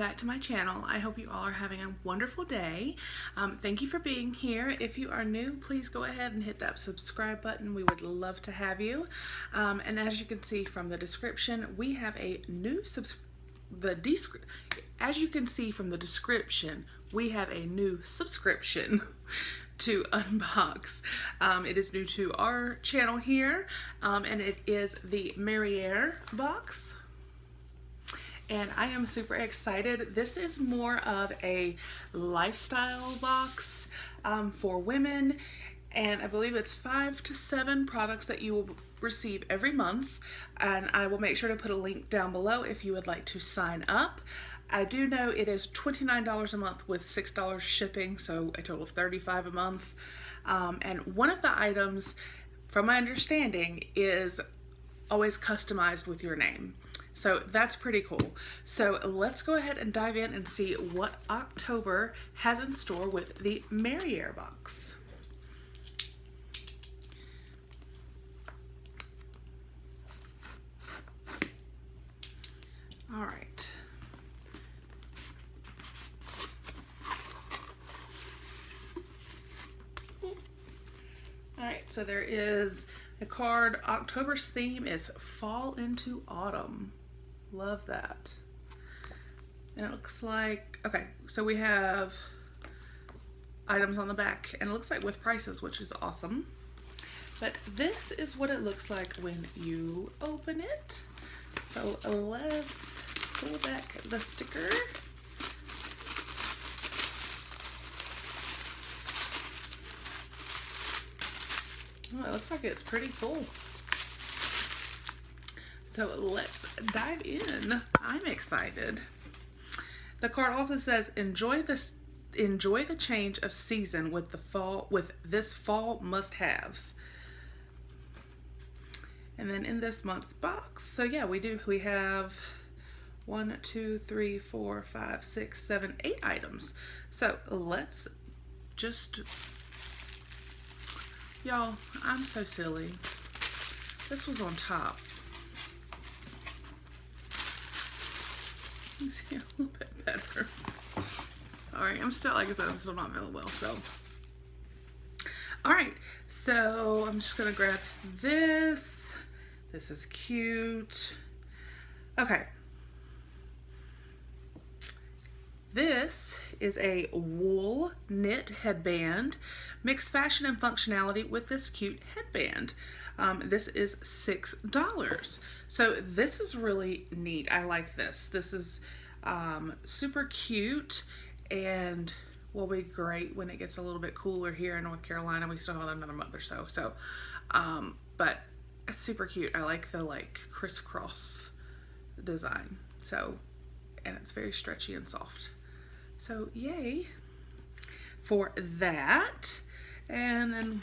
back to my channel. I hope you all are having a wonderful day. Thank you for being here. If you are new, please go ahead and hit that subscribe button. We would love to have you. And as you can see from the description, we have a new as you can see from the description, we have a new subscription to unbox. It is new to our channel here, and it is the Mariér box. And I am super excited. This is more of a lifestyle box for women, and I believe it's 5 to 7 products that you will receive every month, and I will make sure to put a link down below if you would like to sign up. I do know it is $29 a month with $6 shipping, so a total of $35 a month. And one of the items, from my understanding, is always customized with your name. So that's pretty cool. So let's go ahead and dive in and see what October has in store with the Mariér box. All right. All right, so there is a card. October's theme is Fall into Autumn. Love that. And it looks like, okay, so we have items on the back, and it looks like with prices, which is awesome. But this is what it looks like when you open it. So let's pull back the sticker. Oh, it looks like it's pretty full. So let's dive in. I'm excited. The card also says, enjoy the change of season with this fall must-haves. And then in this month's box, so yeah, we have 1, 2, 3, 4, 5, 6, 7, 8 items. So let's just, y'all, I'm so silly. This was on top. You see a little bit better. All right, like I said, I'm still not feeling well, so. All right, so I'm just gonna grab this. This is cute. Okay. This is a wool knit headband. Mixed fashion and functionality with this cute headband. This is $6. So this is really neat. I like this. This is super cute and will be great when it gets a little bit cooler here in North Carolina. We still have another month or so. But it's super cute. I like the crisscross design. So, and it's very stretchy and soft. So yay for that. And then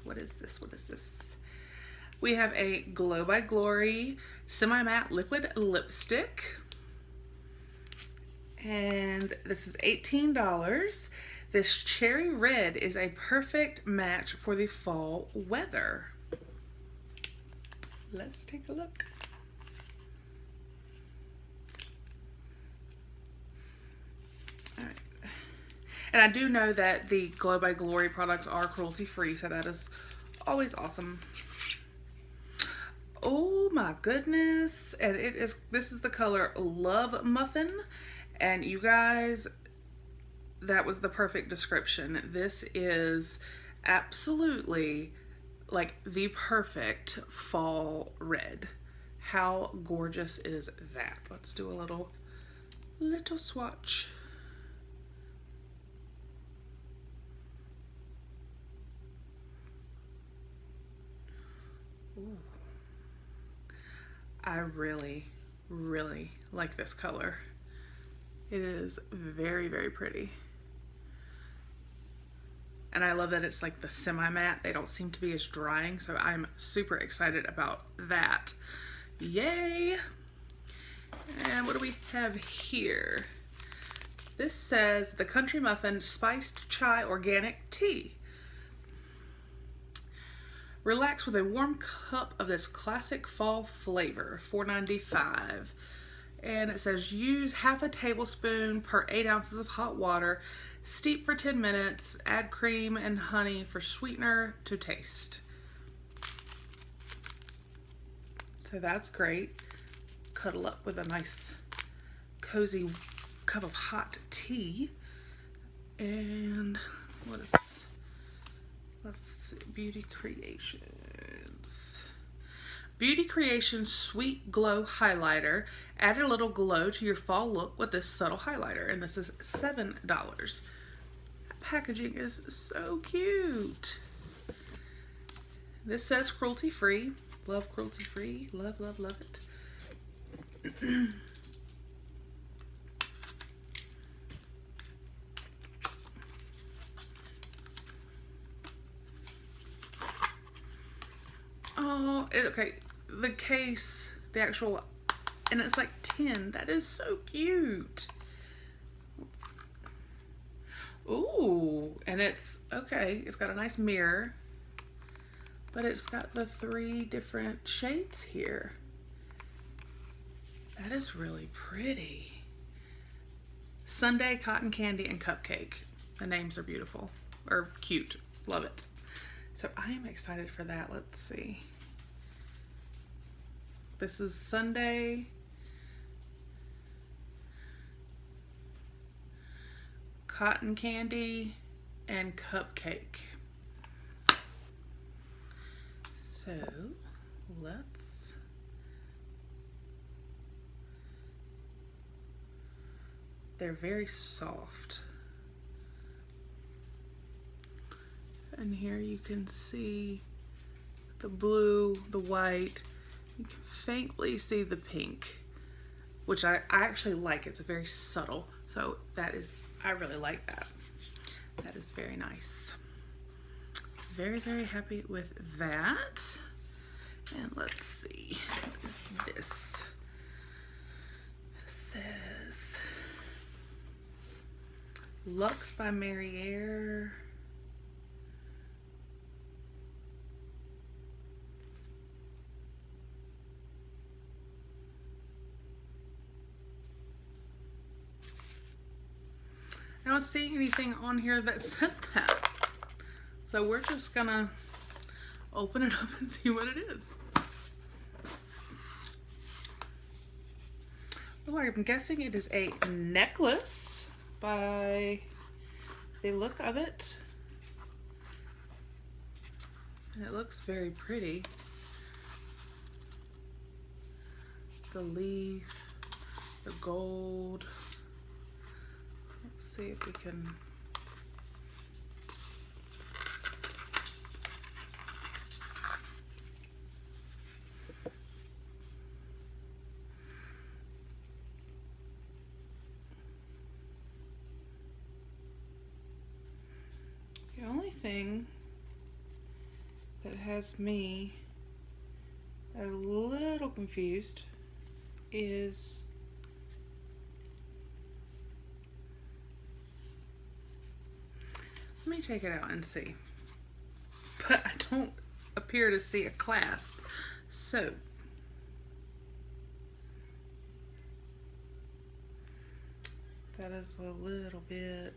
what is this? We have a Glow by Glory semi-matte liquid lipstick. And this is $18. This cherry red is a perfect match for the fall weather. Let's take a look. All right. And I do know that the Glow by Glory products are cruelty-free, so that is always awesome. Oh my goodness. And this is the color Love Muffin. And you guys, that was the perfect description. This is absolutely like the perfect fall red. How gorgeous is that? Let's do a little swatch. Ooh. I really, really like this color. It is very, very pretty. And I love that it's like the semi-matte. They don't seem to be as drying, so I'm super excited about that. Yay! And what do we have here? This says the Country Muffin Spiced Chai Organic Tea. Relax with a warm cup of this classic fall flavor, $4.95. And it says use half a tablespoon per 8 ounces of hot water. Steep for 10 minutes. Add cream and honey for sweetener to taste. So that's great. Cuddle up with a nice cozy cup of hot tea. And let's see, Beauty Creations. Beauty Creations Sweet Glow Highlighter. Add a little glow to your fall look with this subtle highlighter, and this is $7. Packaging is so cute. This says cruelty free. Love cruelty free. Love, love, love it. Oh, okay. The case, the actual, and it's like 10. That is so cute. Ooh, and it's, okay, it's got a nice mirror, but it's got the 3 different shades here. That is really pretty. Sundae, Cotton Candy, and Cupcake. The names are beautiful, or cute. Love it. So I am excited for that. Let's see. This is Sundae, Cotton Candy, and Cupcake. So they're very soft. And here you can see the blue, the white. You can faintly see the pink, which I actually like. It's very subtle. So that is, I really like that. That is very nice. Very, very happy with that. And let's see, what is this? It says Luxe by Mariér. I don't see anything on here that says that. So we're just gonna open it up and see what it is. Oh, I'm guessing it is a necklace by the look of it. And it looks very pretty. The leaf, the gold. Let's see if we can. The only thing that has me a little confused is let me take it out and see. But I don't appear to see a clasp. So that is a little bit.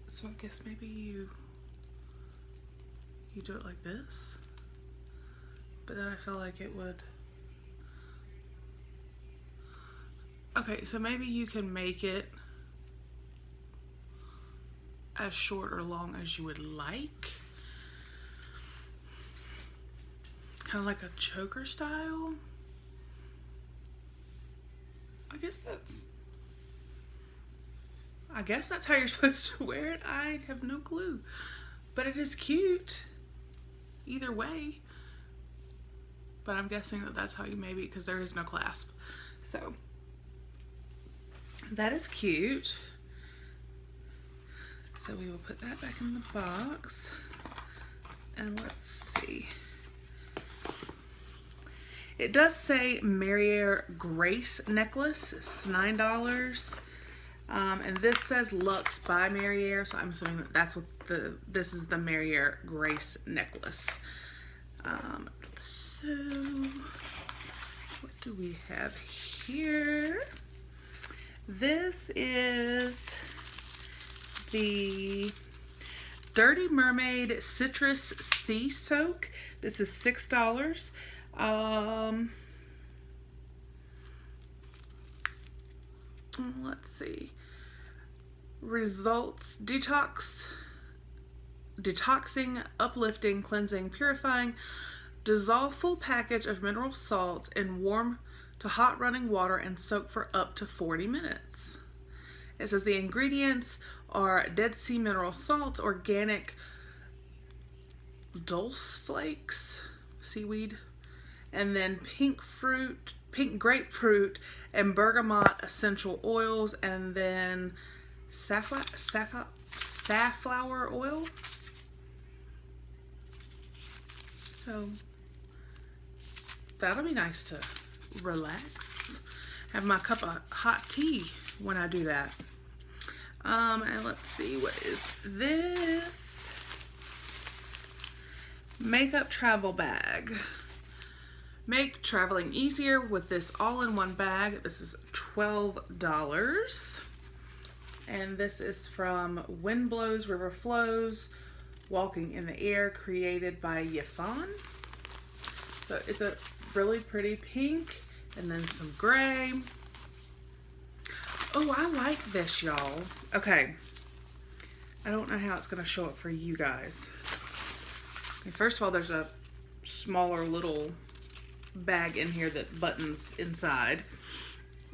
So I guess maybe you do it like this, but then I feel like it would. Okay, so maybe you can make it as short or long as you would like. Kind of like a choker style. I guess that's how you're supposed to wear it. I have no clue. But it is cute either way. But I'm guessing that that's how you maybe, because there is no clasp. So that is cute. So we will put that back in the box. And let's see. It does say Mariér Grace necklace. This is $9. And this says Luxe by Mariér, so I'm assuming that that's what this is, the Mariér Grace necklace. So what do we have here? This is the Dirty Mermaid Citrus Sea Soak. This is $6. Let's see. Results: detoxing, uplifting, cleansing, purifying. Dissolve full package of mineral salts in warm to hot running water and soak for up to 40 minutes. It says the ingredients are Dead Sea mineral salts, organic dulse flakes, seaweed, and then pink grapefruit and bergamot essential oils, and then safflower oil. So that'll be nice to relax. Have my cup of hot tea when I do that. And let's see, what is this? Makeup travel bag. Make traveling easier with this all-in-one bag. This is $12. And this is from Wind Blows, River Flows, Walking in the Air, created by Yifan. So it's a really pretty pink, and then some gray. Oh, I like this, y'all. Okay. I don't know how it's going to show up for you guys. Okay, first of all, there's a smaller little bag in here that buttons inside.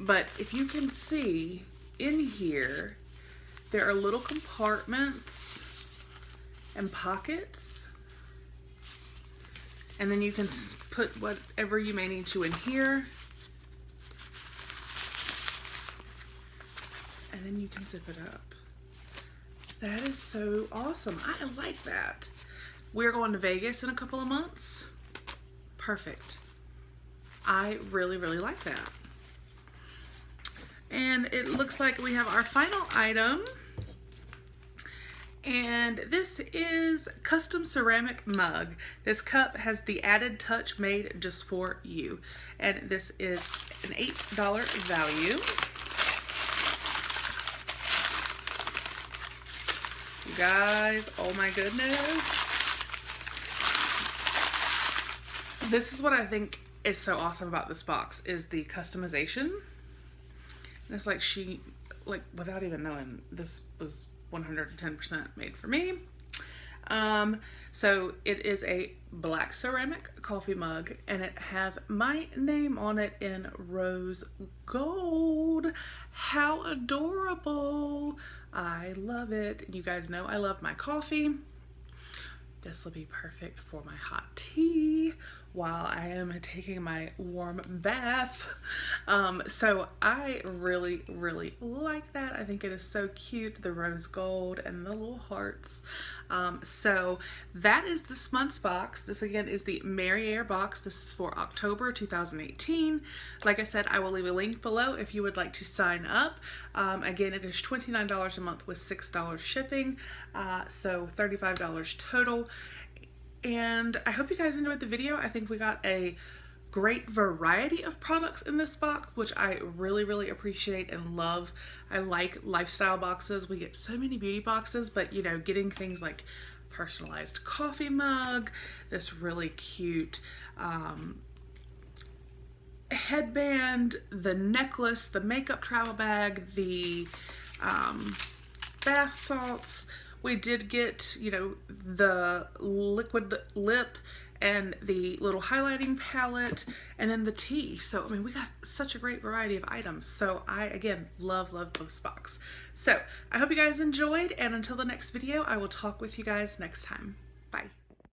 But if you can see in here, there are little compartments and pockets. And then you can put whatever you may need to in here. And then you can zip it up. That is so awesome. I like that. We're going to Vegas in a couple of months. Perfect. I really, really like that. And it looks like we have our final item. And this is custom ceramic mug. This cup has the added touch made just for you. And this is an $8 value. You guys, oh my goodness. This is what I think is so awesome about this box, is the customization. And it's like without even knowing, this was 110% made for me. So it is a black ceramic coffee mug, and it has my name on it in rose gold. How adorable. I love it. You guys know I love my coffee. This will be perfect for my hot tea while I am taking my warm bath. So I really, really like that. I think it is so cute, the rose gold and the little hearts. So that is this month's box. This again is the Mariér box. This is for October 2018. Like I said, I will leave a link below if you would like to sign up. Again, it is $29 a month with $6 shipping, so $35 total. And I hope you guys enjoyed the video. I think we got a great variety of products in this box, which I really, really appreciate and love. I like lifestyle boxes. We get so many beauty boxes, but you know, getting things like personalized coffee mug, this really cute headband, the necklace, the makeup travel bag, the bath salts. We did get, you know, the liquid lip and the little highlighting palette, and then the tea. So, I mean, we got such a great variety of items. So I, again, love this box. So I hope you guys enjoyed, and until the next video, I will talk with you guys next time. Bye.